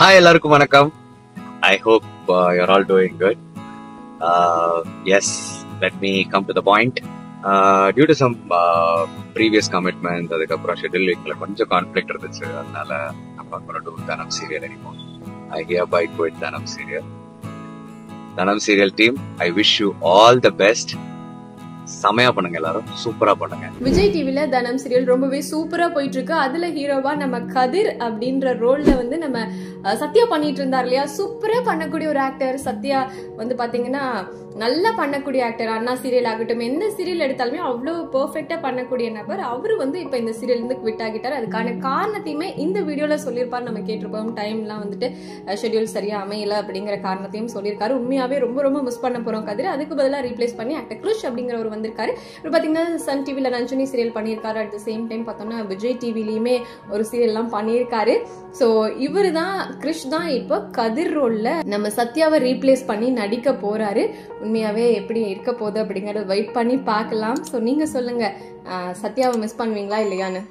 Hi, எல்லாருக்கும் வணக்கம். I hope you're all doing good. Yes, let me come to the point. Due to some previous commitments, அதுக்கப்புறம் schedule வீக்ல கொஞ்சம் conflict இருந்துச்சு. அதனால I'm not going to do Dhanam serial anymore. I hereby quit Dhanam serial. Dhanam serial team, I wish you all the best. செமையா பண்ணுங்க, எல்லாரும் சூப்பரா பண்ணுங்க. விஜய் டிவில தனம் சீரியல் ரொம்பவே சூப்பரா போயிட்டு இருக்கு. அதுல ஹீரோவா நம்ம கதிர் அப்படின்ற ரோல்ல வந்து நம்ம சத்யா பண்ணிட்டு இருந்தார் இல்லையா. சூப்பரா பண்ணக்கூடிய ஒரு ஆக்டர் சத்யா வந்து பாத்தீங்கன்னா நல்லா பண்ணக்கூடிய ஆக்டர். அண்ணா சீரியல் ஆகட்டும், எந்த சீரியல் எடுத்தாலுமே அவ்வளவு பெர்ஃபெக்டா பண்ணக்கூடிய நபர். அவரு வந்து இப்ப இந்த சீரியல் இருந்து குவிட் ஆகிட்டார். அதுக்கான காரணத்தையுமே இந்த வீடியோல சொல்லியிருப்பாரு, நம்ம கேட்டிருப்போம். டைம்லாம் வந்துட்டு ஷெட்யூல் சரியா அமையல அப்படிங்கிற காரணத்தையும் சொல்லியிருக்காரு. உண்மையாவே ரொம்ப ரொம்ப மிஸ் பண்ண போறோம் கதிர். அதுக்கு பதிலாக ரீப்ளேஸ் பண்ணி ஆக்டர் கிருஷ் அப்படிங்கிற ஒரு வந்திருக்காரு. இப்போ பாத்தீங்கன்னா சன் டிவில ரஞ்சனி சீரியல் பண்ணியிருக்காரு. அட் த சேம் டைம் பார்த்தோம்னா விஜய் டிவிலயுமே ஒரு சீரியல் எல்லாம் பண்ணியிருக்காரு. ஸோ இவரு தான் கிருஷ் தான் இப்போ கதிர் ரோல்ல நம்ம சத்யாவை ரீப்ளேஸ் பண்ணி நடிக்க போறாரு. உண்மையாவே எப்படி இருக்க போகுது அப்படிங்கறத வெயிட் பண்ணி பார்க்கலாம். ஸோ நீங்க சொல்லுங்க, சத்யாவை மிஸ் பண்ணுவீங்களா இல்லையான்னு.